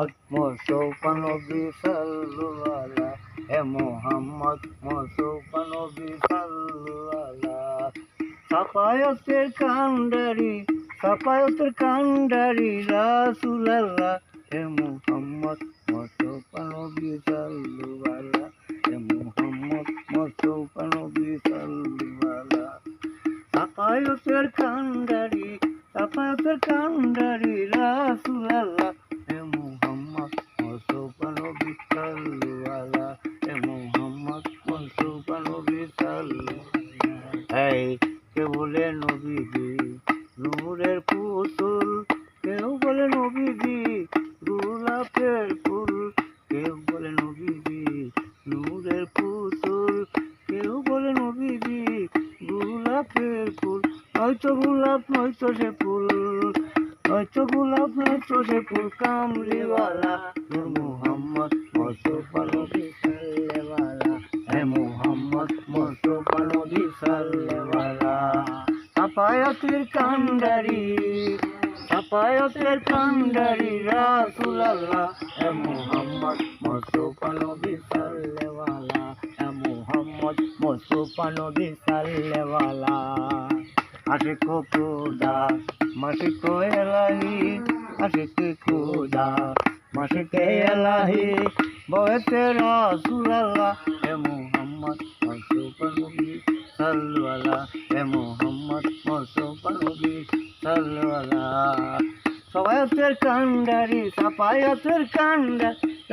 মোহাম্মদ মুস্তাফা নবী সাল্লাল্লাহু আলা হে মোহাম্মদ মুস্তাফা নবী সাল্লাল্লাহু আলা সাফায়াতের কান্ডারি রাসূলুল্লাহ হে মোহাম্মদ মুস্তাফা নবী সাল্লাল্লাহু আলা হে মোহাম্মদ মুস্তাফা নবী সাল্লাল্লাহু আলা সাফায়াতের কান্ডারি রাসূলুল্লাহ হে মোহাম্মদ মুস্তাফা নবী সাল্লাল্লাহু আলা হে মোহাম্মদ মুস্তাফা নবী সাল্লাল্লাহু আলা কেউ বলে নবীজি নূরের পুতুল, কেউ বলে নবীজি গোলাপের ফুল, কেউ বলে নবীজি নূরের পুতুল, কেউ বলে নবীজি গোলাপের ফুল। হয়তো গোলাপ নয়তো সে ফুল, হয়তো গোলাপ নয়তো সে ফুল কামলিওয়ালা নূর মুহাম্মদ মুস্তাফা নবী সাল্লাল্লাহু আলা হে মুহাম্মদ মুস্তাফা নবী সাল্লাল্লাহু আলা সাফায়াতের কান্ডারি রাসূলুল্লাহ হে মুহাম্মদ মুস্তাফা নবী সাল্লাল্লাহু আলা হে মুহাম্মদ মুস্তাফা নবী সাল্লাল্লাহু আলা আশিক খুদা মাশিক ইলাহি, আশিক খুদা মাশিক ইলাহি বলতে রাসূলুল্লাহ হে মুহাম্মদ মুস্তাফা নবী সাল্লাল্লাহু আলা হে মুহাম্মদ মুস্তাফা নবী সাল্লাল্লাহু আলা সাফায়াতের কান্ডারি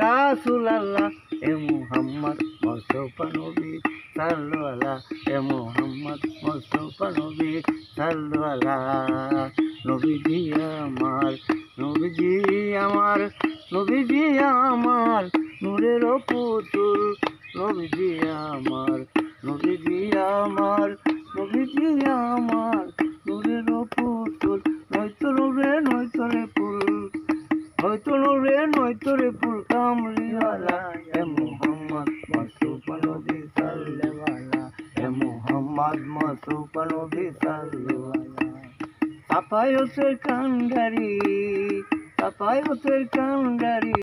রাসূলুল্লাহ হে মুহাম্মদ মুস্তাফা নবী সাল্লাল্লাহু আলা হে মুহাম্মদ মুস্তাফা নবী সাল্লাল্লাহু আলা নবীজি আমার নূরের পুতুল, নবীজি আমার নূরের পুতুল, নয়তো নূরে নয়তো রে ফুল, হয়তো নূরে নয়তো রে ফুল কামলিওয়ালা হে মুহাম্মদ মুস্তাফা নবী সাল্লাল্লাহু আলা হে মুহাম্মদ মুস্তাফা নবী সাল্লাল্লাহু আলা সাফায়াতের কান্ডারি